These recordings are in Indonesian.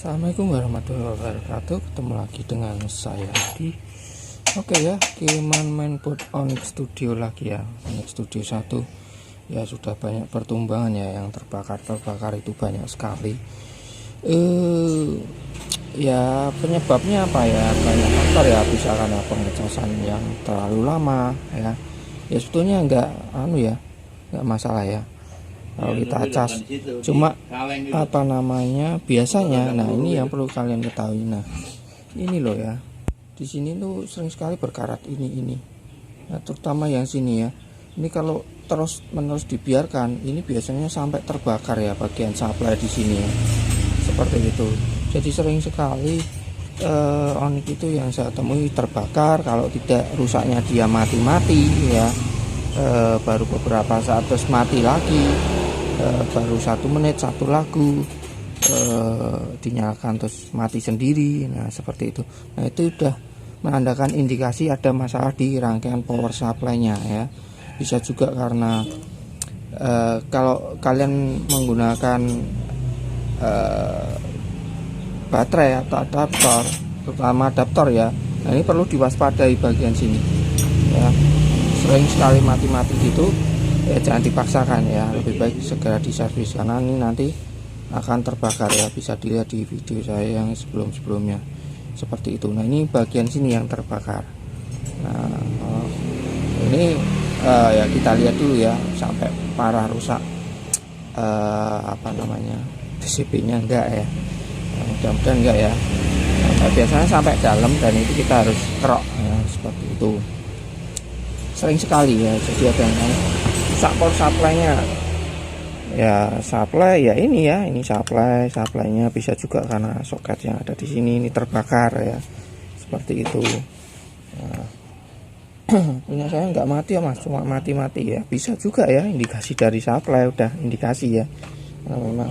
Assalamualaikum warahmatullahi wabarakatuh. Ketemu lagi dengan saya di Keman Mainboard Onyx Studio lagi ya. Onyx Studio 1 ya, sudah banyak pertumbangan ya, yang terbakar itu banyak sekali. Ya penyebabnya apa ya, banyak faktor ya, bisa karena pengecasan yang terlalu lama ya. Ya sebetulnya enggak masalah ya kalau kita cas, cuma apa namanya biasanya, nah ini yang perlu kalian ketahui. Nah ini loh ya, di sini tuh sering sekali berkarat ini nah, terutama yang sini ya. Ini kalau terus menerus dibiarkan, ini biasanya sampai terbakar ya bagian supply di sini ya, seperti itu. Jadi sering sekali onyx itu yang saya temui terbakar, kalau tidak rusaknya dia mati-mati ya. Baru beberapa saat terus mati lagi, baru 1 menit 1 lagu dinyalakan terus mati sendiri. Nah seperti itu. Nah itu sudah menandakan indikasi ada masalah di rangkaian power supply-nya ya. Bisa juga karena kalau kalian menggunakan baterai atau adaptor, terutama adaptor ya, nah ini perlu diwaspadai bagian sini ya. Sering sekali mati-mati gitu ya, jangan dipaksakan ya, lebih baik segera diservis karena ini nanti akan terbakar ya. Bisa dilihat di video saya yang sebelumnya seperti itu. Nah ini bagian sini yang terbakar. Nah ini ya kita lihat dulu ya, sampai parah rusak DCP nya enggak ya, mudah-mudahan enggak ya. Nah, biasanya sampai dalam dan itu kita harus kerok ya, seperti itu. Sering sekali ya, jadi ada yang rusak power supply-nya ya. Supply ya ini ya, ini supply-nya bisa juga karena soket yang ada di sini ini terbakar ya, seperti itu. Nah, punya saya nggak mati ya mas, cuma mati-mati ya, bisa juga ya, indikasi dari supply udah indikasi ya. Nah, memang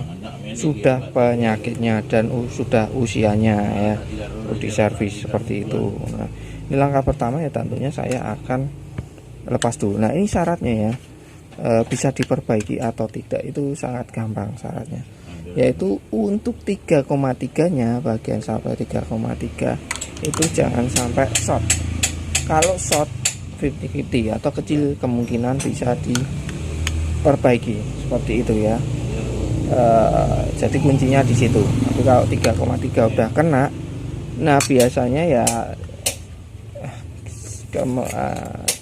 sudah penyakitnya dan sudah usianya ya, perlu diservis seperti itu. Nah ini langkah pertama ya, tentunya saya akan lepas dulu. Nah ini syaratnya ya, bisa diperbaiki atau tidak itu sangat gampang syaratnya, yaitu untuk 3,3 nya bagian sampai 3,3 itu jangan sampai short. Kalau short 50-50 atau kecil kemungkinan bisa diperbaiki seperti itu ya. Jadi kuncinya di situ. Tapi kalau 3,3 udah kena, nah biasanya ya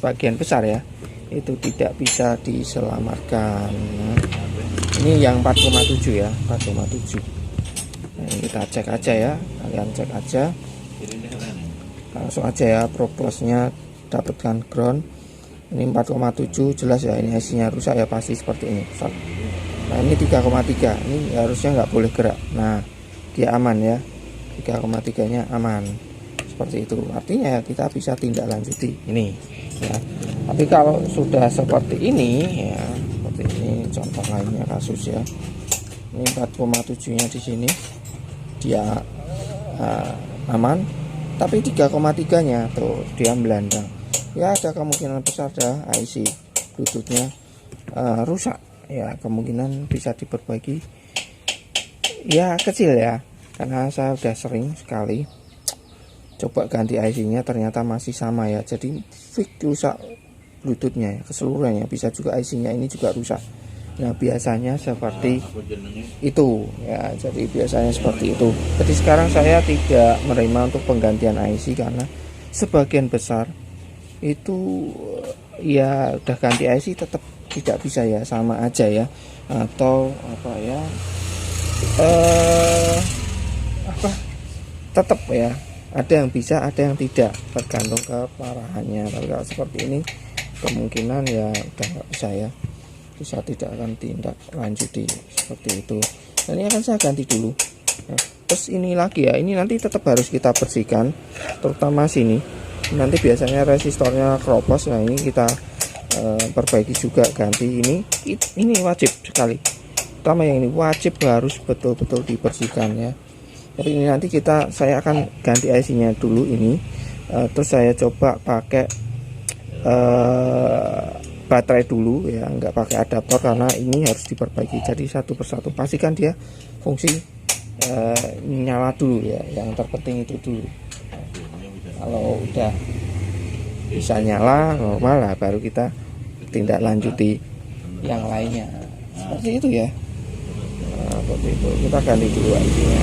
bagian besar ya itu tidak bisa diselamatkan. Nah, ini yang 4,7 ya, 4,7. Nah, ini kita cek aja ya, kalian cek aja langsung aja ya, progressnya dapatkan ground. Ini 4,7 jelas ya, ini IC nya rusak ya, pasti seperti ini. Nah ini 3,3, ini harusnya nggak boleh gerak. Nah dia aman ya, 3,3 nya aman seperti itu, artinya kita bisa tindak lanjuti ini ya. Tapi kalau sudah seperti ini ya, seperti ini contoh lainnya kasus ya, ini 4,7 nya di sini dia aman, tapi 3,3 nya tuh dia melandang ya, ada kemungkinan besar dah IC bluetoothnya rusak ya, kemungkinan bisa diperbaiki ya, kecil ya, karena saya udah sering sekali coba ganti IC-nya ternyata masih sama ya. Jadi fix rusak bluetoothnya ya, keseluruhannya. Bisa juga IC-nya ini juga rusak. Nah biasanya seperti itu ya, jadi biasanya seperti itu. Jadi sekarang saya tidak menerima untuk penggantian IC karena sebagian besar itu ya udah ganti IC tetap tidak bisa ya, sama aja ya, atau apa ya, tetap ya, ada yang bisa ada yang tidak, tergantung keparahannya. Tapi kalau seperti ini kemungkinan ya udah nggak bisa ya, bisa tidak akan tindak lanjuti seperti itu. Dan ini akan saya ganti dulu ya. Terus ini lagi ya, ini nanti tetap harus kita bersihkan, terutama sini nanti biasanya resistornya keropos. Nah ini kita perbaiki juga, ganti ini wajib sekali, terutama yang ini wajib harus betul-betul dibersihkan ya. Jadi ini nanti saya akan ganti IC-nya dulu ini, terus saya coba pakai baterai dulu ya, nggak pakai adaptor karena ini harus diperbaiki. Jadi satu persatu pastikan dia fungsi nyala dulu ya, yang terpenting itu dulu. Kalau udah bisa nyala normal lah, baru kita tindak lanjuti yang lainnya. Seperti itu ya. Nah, seperti itu. Kita ganti dulu IC-nya.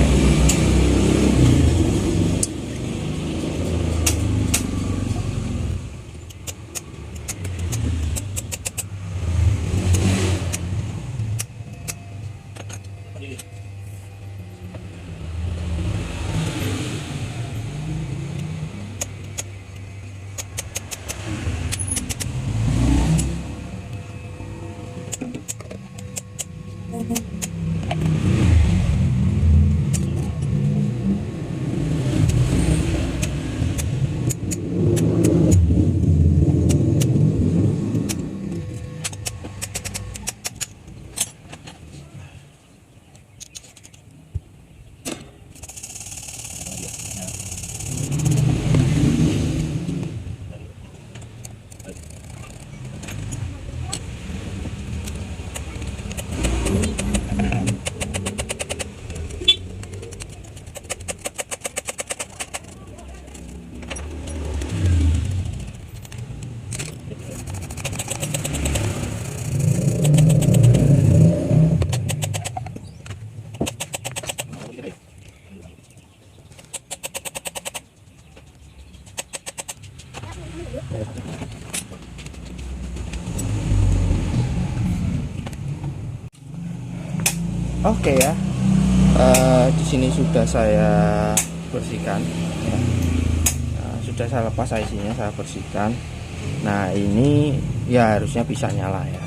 Oke ya, di sini sudah saya bersihkan ya. Sudah saya lepas IC-nya, saya bersihkan. Nah ini ya harusnya bisa nyala ya.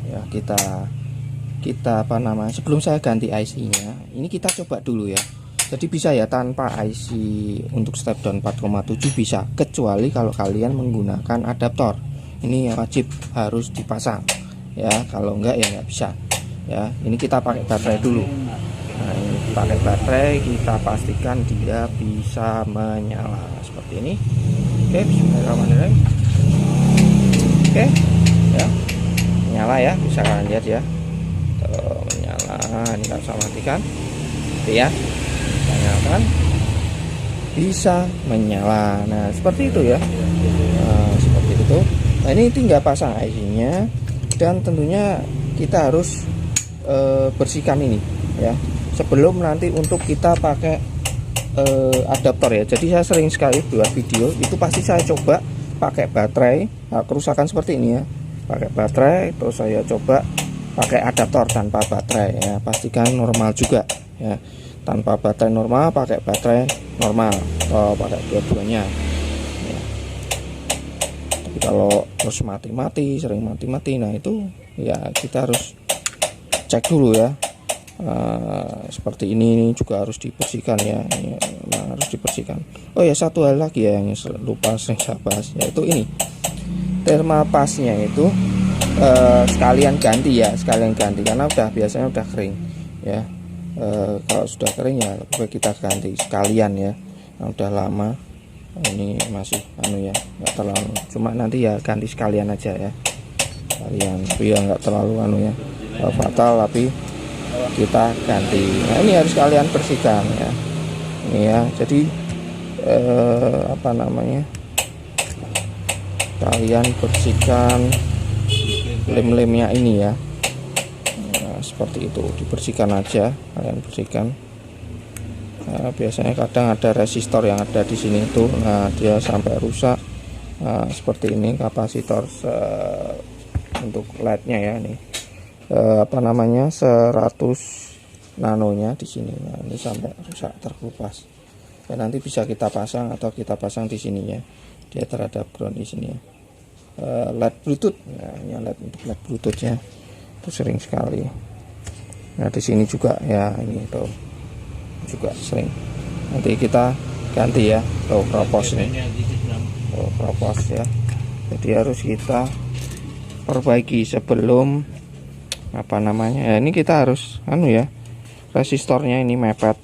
Ya kita apa namanya, sebelum saya ganti IC-nya ini kita coba dulu ya. Jadi bisa ya tanpa IC untuk step down 4,7 bisa, kecuali kalau kalian menggunakan adaptor. Ini wajib harus dipasang ya, kalau enggak ya nggak bisa ya. Ini kita pakai baterai dulu. Nah ini pakai baterai, kita pastikan dia bisa menyala seperti ini. Oke, bismillahirrahmanirrahim. Oke ya, menyala ya, bisa kalian lihat ya. Tuh, menyala. Ini kita bisa matikan. Oke ya, kita nyalakan, bisa menyala. Nah seperti itu ya. Nah, seperti itu. Nah ini tinggal pasang IC-nya, dan tentunya kita harus bersihkan ini ya sebelum nanti untuk kita pakai adaptor ya. Jadi saya sering sekali buat video itu pasti saya coba pakai baterai. Nah, kerusakan seperti ini ya, pakai baterai, terus saya coba pakai adaptor tanpa baterai ya, pastikan normal juga ya. Tanpa baterai normal, pakai baterai normal, atau pakai dua-duanya ya. Tapi kalau terus mati-mati, sering mati-mati, nah itu ya kita harus cek dulu ya. Seperti ini juga harus dibersihkan ya. Nah, harus dibersihkan. Oh ya, satu hal lagi ya yang lupa sering saya bahas, yaitu ini thermal pasnya itu sekalian ganti ya, sekalian ganti karena biasanya udah kering ya. Kalau sudah kering ya lebih baik kita ganti sekalian ya. Nah, udah lama ini masih ya, nggak terlalu, cuma nanti ya ganti sekalian aja ya, sekalian biar nggak terlalu ya fatal, tapi kita ganti. Nah ini harus kalian bersihkan ya, ini ya. Jadi apa namanya, kalian bersihkan lem-lemnya ini ya. Nah, seperti itu, dibersihkan aja, kalian bersihkan. Nah, biasanya kadang ada resistor yang ada di sini tuh, nah dia sampai rusak. Nah, seperti ini kapasitor untuk LED-nya ya, nih apa namanya 100 nanonya di sini. Nah, ini sampai rusak, terkelupas. Dan nanti bisa kita pasang atau kita pasang di sini ya. Dia terhadap ground di sini ya. LED Bluetooth. Nah, ini LED untuk LED Bluetooth ya. Itu sering sekali. Nah, di sini juga ya, ini tuh juga sering. Nanti kita ganti ya. Tuh propos nih. Tuh propos ya. Jadi harus kita perbaiki sebelum apa namanya ya. Ini kita harus ya, resistornya ini mepet.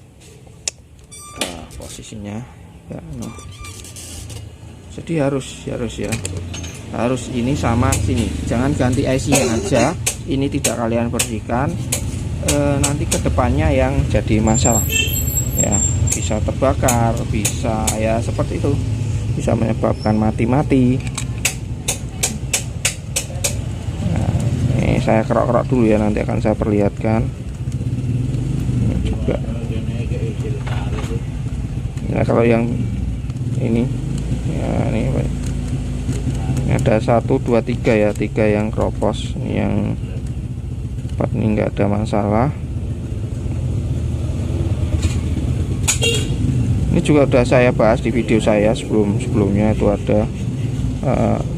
Nah, posisinya ya, jadi harus ya, harus ini sama sini, jangan ganti IC-nya aja. Ini tidak kalian bersihkan, nanti kedepannya yang jadi masalah ya, bisa terbakar, bisa ya seperti itu, bisa menyebabkan mati-mati. Nah, ini saya kerok-kerok dulu ya, nanti akan saya perlihatkan. Ini juga nah, kalau yang ini ya, ini ada 1 2 3 ya, 3 yang kropos. Ini yang 4 ini enggak ada masalah. Ini juga udah saya bahas di video saya sebelumnya itu ada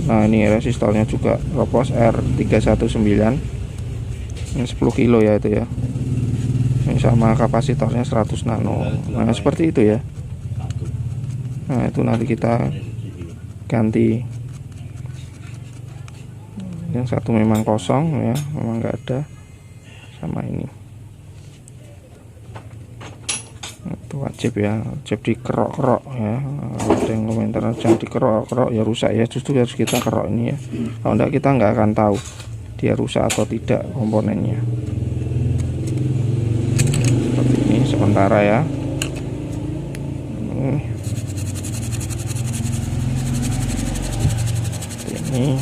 nah ini resistornya juga kropos R319, ini 10 kilo ya itu ya, ini sama kapasitornya 100 nano. Nah seperti itu ya. Nah itu nanti kita ganti. Yang satu memang kosong ya, memang nggak ada, sama ini itu wajib ya, wajib dikerok-kerok ya. Ada yang komentar jangan dikerok-kerok ya, rusak ya, justru harus kita kerok ini ya, kalau enggak kita nggak akan tahu dia rusak atau tidak komponennya. Seperti ini sementara ya. Ini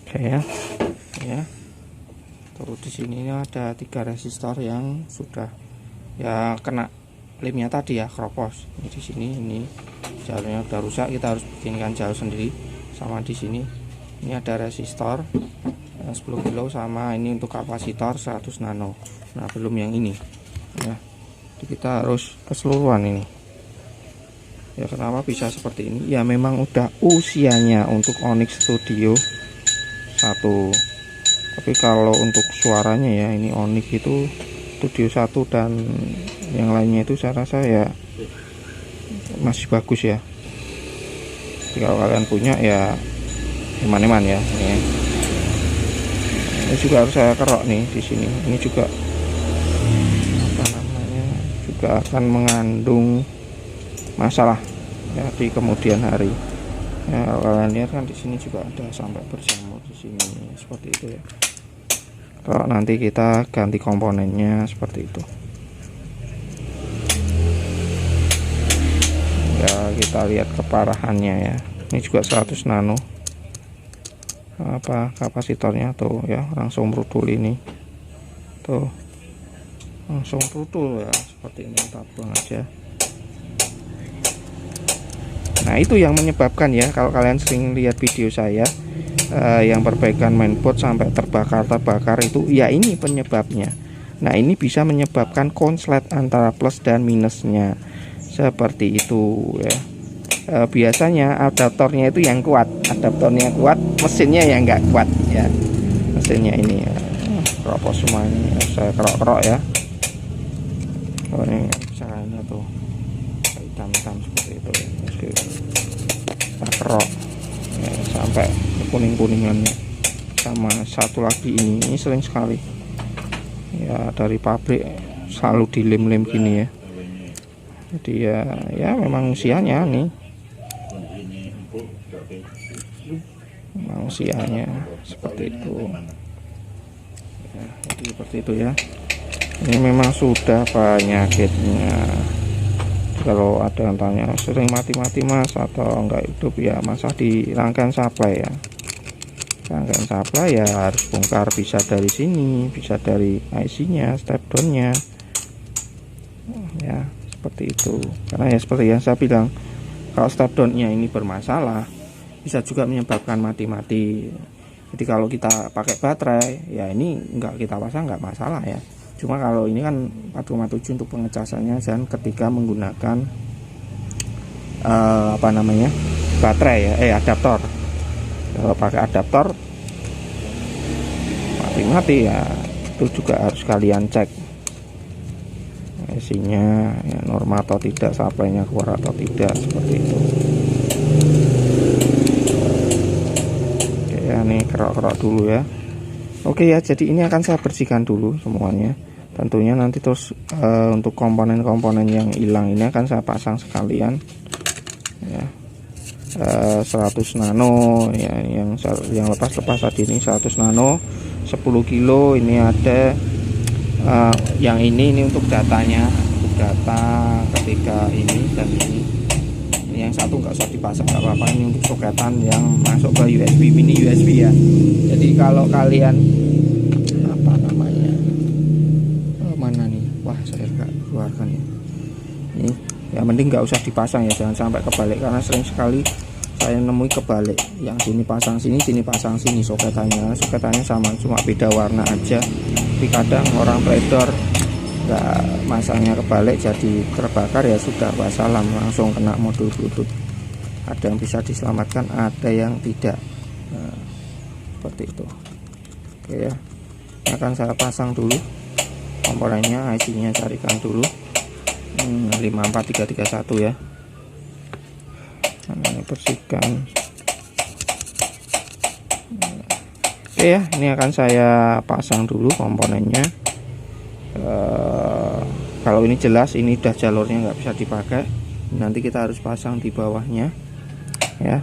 oke ya. Terus di sini ada 3 resistor yang sudah ya kena lemnya tadi ya, kropos. Ini di sini ini jalurnya udah rusak, kita harus bikinkan jalur sendiri. Sama di sini ini ada resistor 10 kilo sama ini untuk kapasitor 100 nano. Nah belum yang ini ya, jadi kita harus keseluruhan ini ya. Kenapa bisa seperti ini ya, memang udah usianya untuk Onyx Studio 1. Tapi kalau untuk suaranya ya, ini Onyx itu Studio 1 dan yang lainnya itu saya rasa ya masih bagus ya. Jadi kalau kalian punya ya eman-eman ya. Ini juga harus saya kerok nih di sini. Ini juga apa namanya, juga akan mengandung masalah ya di kemudian hari. Ya, kalian lihat kan di sini juga ada sampai berjamur di sini seperti itu ya. Kalau nanti kita ganti komponennya seperti itu. Ya kita lihat keparahannya ya. Ini juga 100 nano. Apa kapasitornya tuh ya, langsung brutul ini. Tuh. Langsung brutul ya, seperti ini, kita buang aja. Nah itu yang menyebabkan ya, kalau kalian sering lihat video saya yang perbaikan mainboard sampai terbakar itu ya, ini penyebabnya. Nah ini bisa menyebabkan konslet antara plus dan minusnya seperti itu ya. Biasanya adaptornya itu yang kuat, mesinnya yang enggak kuat ya. Mesinnya ini ya, kropos semua ini saya kerok-kerok ya. Oh ini bisa ini tuh hitam-hitam seperti itu ya. Kita kerok ya, sampai kuning-kuningannya. Sama satu lagi ini sering sekali ya, dari pabrik selalu dilem-lem gini ya. Jadi ya memang usianya nih, memang usianya seperti itu ya. Jadi seperti itu ya, ini memang sudah penyakitnya. Kalau ada yang tanya sering mati-mati mas atau enggak hidup ya, masa di rangkaian supply ya. Rangkaian supply ya harus bongkar, bisa dari sini, bisa dari IC nya, step down nya ya, seperti itu. Karena ya seperti yang saya bilang, kalau step down nya ini bermasalah bisa juga menyebabkan mati-mati. Jadi kalau kita pakai baterai ya ini enggak kita pasang enggak masalah ya. Cuma kalau ini kan 4,7 untuk pengecasannya, dan ketika menggunakan apa namanya, baterai ya, adaptor. Kalau pakai adaptor mati-mati ya, itu juga harus kalian cek isinya ya, normal atau tidak, supply-nya keluar atau tidak, seperti itu. Oke ya, nih kerok-kerok dulu ya. Oke ya, jadi ini akan saya bersihkan dulu semuanya. Tentunya nanti terus untuk komponen-komponen yang hilang ini akan saya pasang sekalian ya. 100 nano ya, yang lepas tadi ini 100 nano 10 kilo. Ini ada yang ini untuk datanya, untuk data ketika ini dan ini yang satu nggak usah dipasang, nggak apa-apa. Ini untuk soketan yang masuk ke USB, mini USB ya. Jadi kalau kalian apa namanya, mana nih, wah saya nggak keluarkan ya, ini ya mending nggak usah dipasang ya, jangan sampai kebalik, karena sering sekali saya nemui kebalik, yang sini pasang sini, sini pasang sini. Soketannya sama, cuma beda warna aja. Tapi kadang orang trader nggak masangnya kebalik, jadi terbakar ya sudah, wassalam, langsung kena modul bluetooth. Ada yang bisa diselamatkan, ada yang tidak. Nah, seperti itu. Oke ya, ini akan saya pasang dulu komponennya, IC-nya carikan dulu. 54331 ya. Nah, ini bersihkan. Oke ya, ini akan saya pasang dulu komponennya. Kalau ini jelas, ini udah jalurnya nggak bisa dipakai, nanti kita harus pasang di bawahnya ya.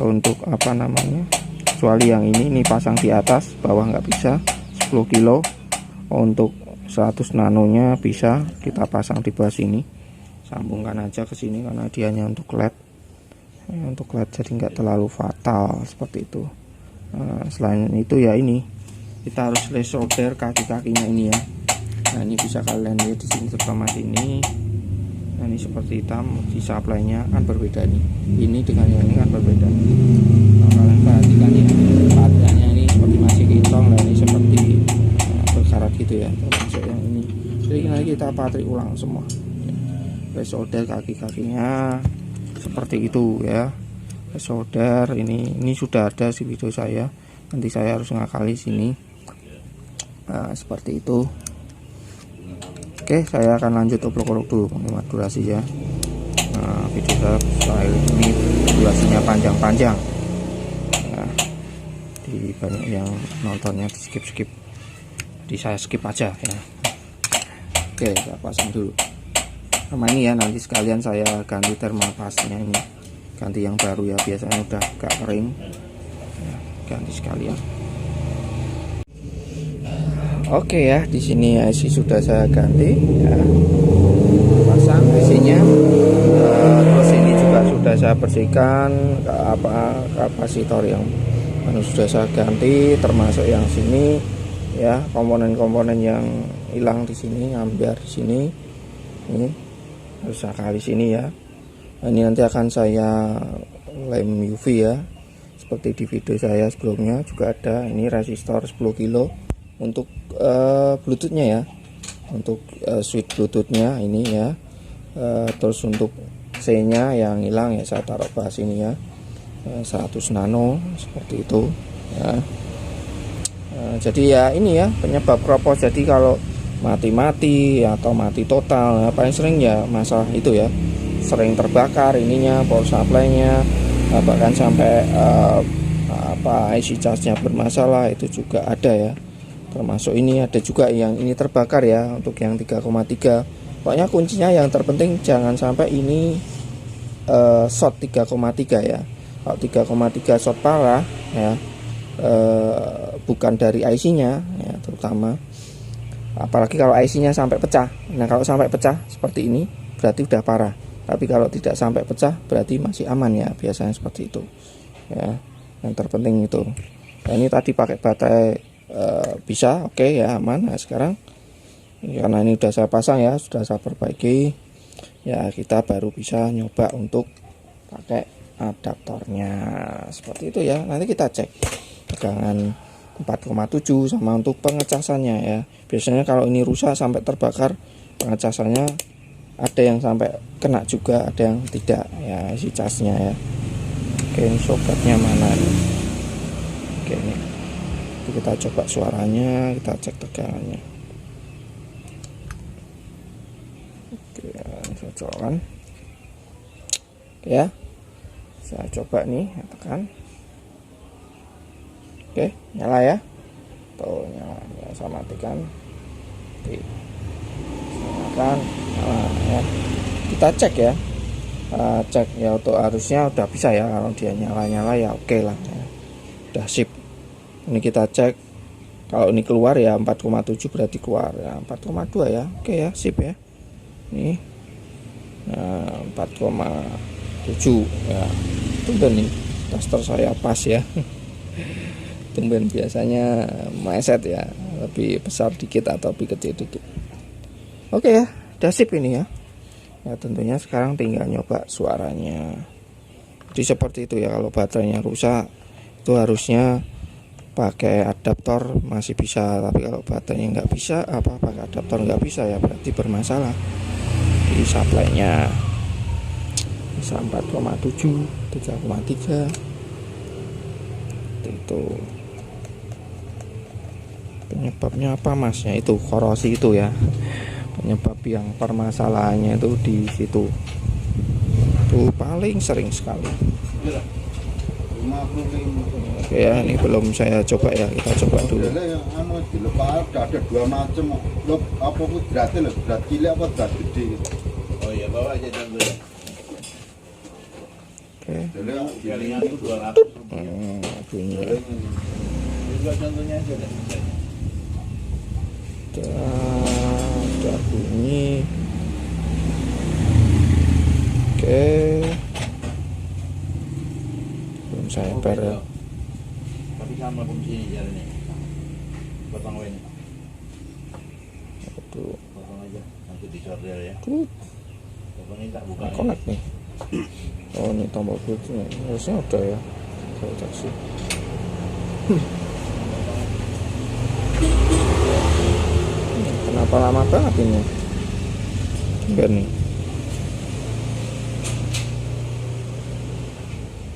Untuk apa namanya, kecuali yang ini pasang di atas, bawah nggak bisa. 10 kilo untuk 100 nanonya bisa kita pasang di bawah sini, sambungkan aja ke sini karena dia hanya untuk LED ya, untuk LED, jadi nggak terlalu fatal seperti itu. Selain itu ya, ini kita harus solder kaki-kakinya ini ya. Nah, ini bisa kalian lihat di sini, terutama sini. Nah, ini seperti hitam, di supply-nya kan berbeda nih. Ini dengan yang ini kan berbeda. Nah, kalian perhatikan ya, padanya ini seperti masih kinclong, nah ini seperti berkarat gitu ya, termasuk yang ini. Jadi nanti kita patri ulang semua. Solder kaki-kakinya seperti itu ya. Solder ini sudah ada di video saya. Nanti saya harus ngakali sini. Nah, seperti itu. Oke, saya akan lanjut oprek-oprek dulu menghemat durasi ya. Nah, video saya ini durasinya panjang-panjang. Nah, di banyak yang nontonnya di skip, jadi saya skip aja ya. Oke, saya pasang dulu. Sama ini ya, nanti sekalian saya ganti thermal paste-nya ini, ganti yang baru ya, biasanya udah agak kering ya, ganti sekalian. Oke ya, di sini IC sudah saya ganti ya, pasang IC-nya. Terus ini juga sudah saya bersihkan, kapasitor yang sudah saya ganti, termasuk yang sini ya, komponen-komponen yang hilang di sini, ambiar di sini, ini harus kali sini ya. Nah, ini nanti akan saya lem UV ya, seperti di video saya sebelumnya juga ada. Ini resistor 10 kilo untuk Bluetoothnya ya, untuk switch Bluetoothnya ini ya. Terus untuk C nya yang hilang ya saya taruh bawah sini ya, 100 nano seperti itu ya. Jadi ya ini ya penyebab kropos. Jadi kalau mati-mati atau mati total, paling sering ya masalah itu ya, sering terbakar ininya, power supply-nya, bahkan sampai IC charge-nya bermasalah, itu juga ada ya. Termasuk ini ada juga yang ini terbakar ya, untuk yang 3,3. Pokoknya kuncinya yang terpenting jangan sampai ini short 3,3 ya. Kalau 3,3 short parah ya, bukan dari IC-nya ya, terutama apalagi kalau IC-nya sampai pecah. Nah, kalau sampai pecah seperti ini berarti udah parah. Tapi kalau tidak sampai pecah berarti masih aman ya, biasanya seperti itu ya. Yang terpenting itu. Nah, ini tadi pakai baterai bisa oke ya, aman. Nah, sekarang karena ini udah saya pasang ya, sudah saya perbaiki ya, kita baru bisa nyoba untuk pakai adaptornya seperti itu ya. Nanti kita cek tegangan 4,7 sama untuk pengecasannya ya. Biasanya kalau ini rusak sampai terbakar, pengecasannya ada yang sampai kena juga, ada yang tidak ya, isi casnya ya. Oke, ini soketnya mana ini? Oke, ini kita coba suaranya, kita cek tegangannya. Oke, saya colokkan. Oke ya, saya coba nih tekan. Oke, nyala ya. Tuh nyala, ya, saya matikan. Oke, nyalakan, nyala ya. Kita cek ya. cek ya, untuk arusnya udah bisa ya, kalau dia nyala-nyala ya oke lah ya. Udah sip. Ini kita cek, kalau ini keluar ya 4,7 berarti keluar ya 4,2 ya, oke ya, sip ya. Nih, nah 4,7 ya, tumben nih tester saya pas ya. Tumben, biasanya mindset ya lebih besar dikit atau lebih kecil dikit. Oke ya, udah sip ini ya. Ya tentunya sekarang tinggal nyoba suaranya. Jadi seperti itu ya, kalau baterainya rusak itu harusnya pakai adaptor masih bisa, tapi kalau baterainya nggak bisa, pakai adaptor nggak bisa ya berarti bermasalah di supply-nya. Bisa 4,7, 3,3 itu. Penyebabnya apa mas? Ya itu korosi itu ya, penyebab yang permasalahannya itu di situ. Itu paling sering sekali. Oke ya, ini belum saya coba ya, kita coba dulu. Ada dua macam, apa beratnya loh, berat cilik apa berat gede gitu. Oh iya, bawa aja dulu ya. Oke. Jaringan itu 200. Bunyi. Juga contohnya aja deh. Ada bunyi. Oke. Belum saya per ya. Tapi sama fungsi jalannya. Potong ini. Aduh. Potong aja, nanti disorder ya. Potong ini tak buka. Connect nih. Oh ini tombol bluetooth, harusnya udah ya. Saya cek sih. Kenapa lama banget ini? Biar nih.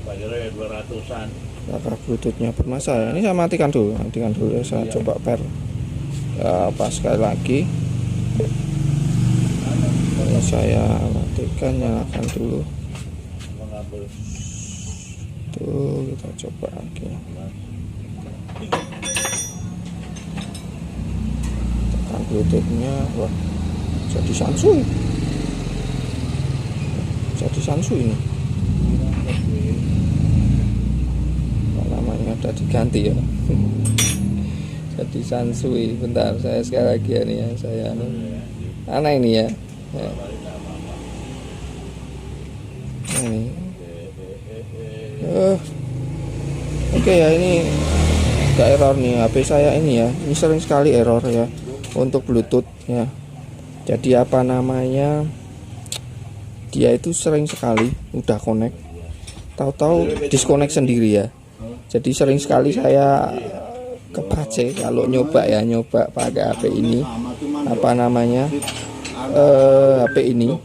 Bayarnya 200-an. Apakah bluetoothnya bermasalah? Ini saya matikan dulu ya, saya coba pair. Ya pas sekali lagi. Ini saya matikan, nyalakan dulu. Tuh kita coba lagi. Tekan bluetoothnya, wah jadi Samsung. Jadi Samsung ini. Namanya udah diganti ya. Jadi Sansui. Bentar, saya sekali lagi ya nih ya, saya aneh ini ya. Ini. Oke ya, ini agak error nih HP saya ini ya. Ini sering sekali error ya untuk Bluetooth ya. Jadi apa namanya, dia itu sering sekali udah connect, tahu-tahu disconnect sendiri ya. Jadi sering sekali saya kepace kalau nyoba pakai HP ini, apa namanya, HP ini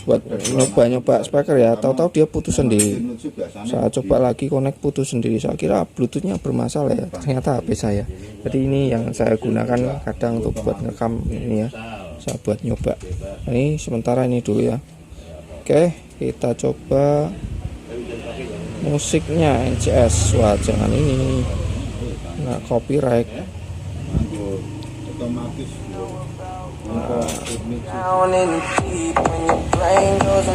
buat nyoba speaker ya, tahu-tahu dia putus sendiri. Saya coba lagi connect, putus sendiri. Saya kira bluetoothnya bermasalah ya, ternyata HP saya. Jadi ini yang saya gunakan kadang untuk buat ngerekam ini ya, saya buat nyoba. Nah, ini sementara ini dulu ya. Oke, kita coba musiknya NCS. Wah jangan ini, nah copyright.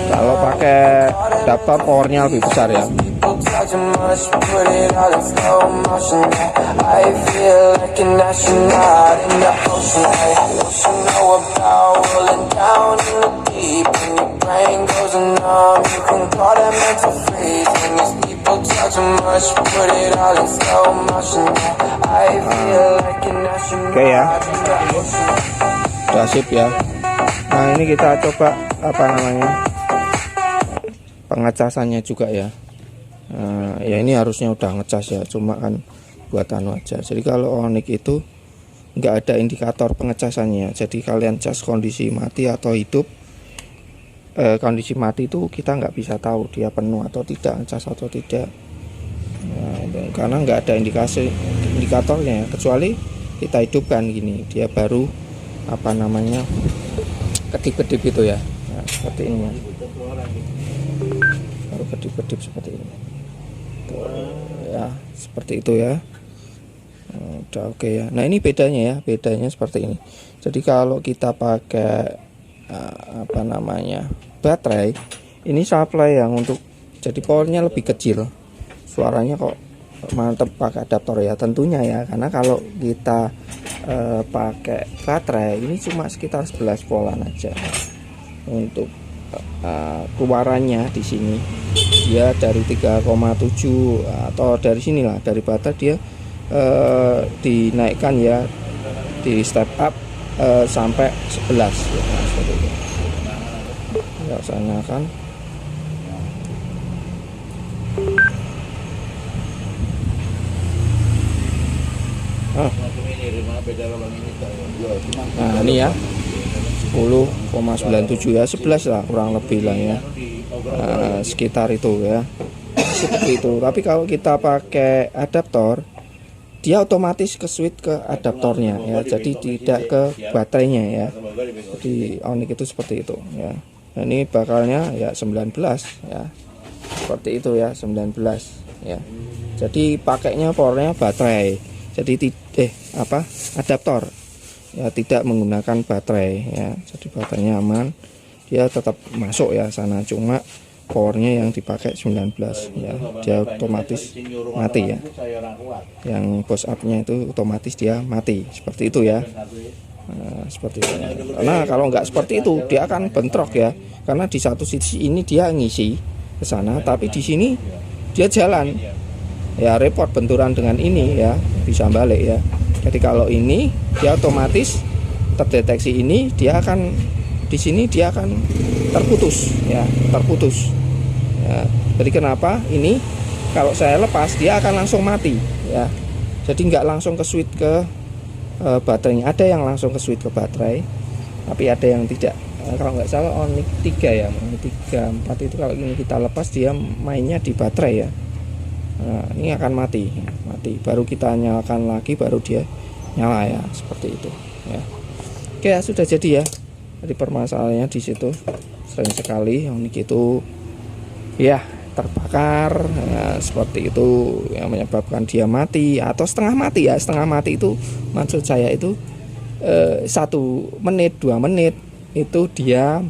Kalau pakai adaptor powernya lebih besar ya. Oke ya, udah sip ya. Nah ini kita coba apa namanya, pengecasannya juga ya. Ya ini harusnya udah ngecas ya, cuma kan buat anu aja. Jadi kalau Onyx itu nggak ada indikator pengecasannya, jadi kalian cas kondisi mati atau hidup. Kondisi mati itu kita nggak bisa tahu dia penuh atau tidak, ngecas atau tidak. Nah, karena nggak ada indikatornya, kecuali kita hidupkan gini, dia baru apa namanya, kedip-kedip itu ya. Nah, seperti ini ya, baru kedip-kedip seperti ini tuh, ya seperti itu ya. Udah oke ya. Nah ini bedanya ya, bedanya seperti ini. Jadi kalau kita pakai apa namanya, baterai, ini supply yang untuk jadi powernya lebih kecil, suaranya kok mantep pakai adaptor ya tentunya ya, karena kalau kita pakai baterai ini cuma sekitar 11 volt aja. Untuk keluarannya di sini dia dari 3,7 atau dari sinilah, dari baterai dia dinaikkan ya, di step up sampai 11 ya, seperti itu. Ya, saya nyalakan. Nah ini ya 10,97 ya, 11 lah kurang lebih lah ya, sekitar itu ya, seperti itu. Tapi kalau kita pakai adaptor dia otomatis ke switch ke adaptornya ya, jadi tidak ke baterainya ya. Jadi Onyx itu seperti itu ya. Nah, ini bakalnya ya 19 ya, seperti itu ya, 19 ya. Jadi pakainya powernya baterai, jadi adaptor ya, tidak menggunakan baterai ya. Jadi baterainya aman, dia tetap masuk ya sana, cuma powernya yang dipakai 19 ya, dia otomatis mati ya. Yang push up-nya itu otomatis dia mati, seperti itu ya. Nah, seperti itu. Karena kalau nggak seperti itu dia akan bentrok ya, karena di satu sisi ini dia ngisi ke sana, tapi di sini dia jalan ya, repot benturan dengan ini ya, bisa balik ya. Jadi kalau ini dia otomatis terdeteksi ini, dia akan di sini dia akan terputus ya, terputus ya. Jadi kenapa ini kalau saya lepas dia akan langsung mati ya, jadi nggak langsung ke switch ke baterainya. Ada yang langsung ke switch ke baterai, tapi ada yang tidak. Kalau nggak salah Onyx 3 ya, Onyx 3, 4 itu kalau ini kita lepas dia mainnya di baterai ya. Nah, ini akan mati, baru kita nyalakan lagi baru dia nyala ya, seperti itu ya. Oke ya, sudah jadi ya. Jadi permasalahannya di situ sering sekali Onyx itu ya terbakar ya, seperti itu yang menyebabkan dia mati atau setengah mati ya. Setengah mati itu maksud saya itu 1 menit 2 menit itu dia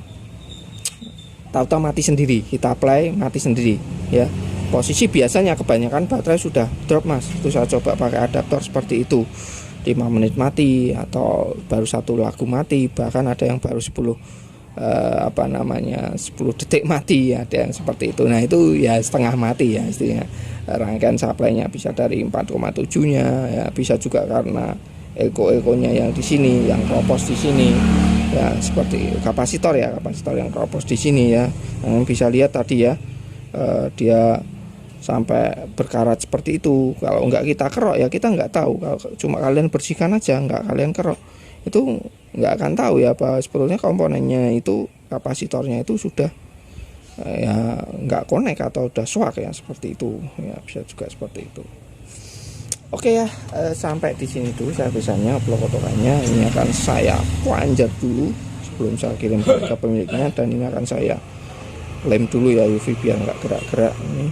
tahu-tahu mati sendiri, kita play mati sendiri ya. Posisi biasanya kebanyakan baterai sudah drop mas, itu saya coba pakai adaptor seperti itu, 5 menit mati atau baru 1 lagu mati, bahkan ada yang baru 10 10 detik mati, ada yang seperti itu. Nah itu ya setengah mati ya istilahnya. Rangkaian supply-nya bisa dari 4,7 nya ya, bisa juga karena elko-elkonya yang di sini, yang keropos di sini ya, seperti kapasitor ya, kapasitor yang keropos di sini ya. Yang bisa lihat tadi ya, dia sampai berkarat seperti itu. Kalau enggak kita kerok ya kita nggak tahu. Kalau cuma kalian bersihkan aja, nggak kalian kerok, itu nggak akan tahu ya apa sebetulnya komponennya itu, kapasitornya itu sudah ya nggak connect atau udah swak ya, seperti itu ya, bisa juga seperti itu. Oke ya, sampai di sini dulu saya bisanya upload kotorannya. Ini akan saya panjat dulu sebelum saya kirim ke pemiliknya, dan ini akan saya lem dulu ya UV biar nggak gerak-gerak ini,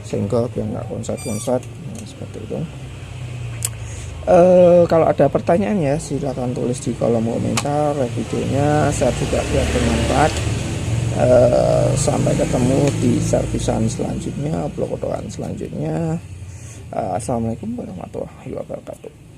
senggol biar nggak konsat-konsat ya, seperti itu. Kalau ada pertanyaan ya silahkan tulis di kolom komentar videonya, saya juga biar bermanfaat. Sampai ketemu di servisan selanjutnya, upload kotoran selanjutnya. Assalamualaikum warahmatullahi wabarakatuh.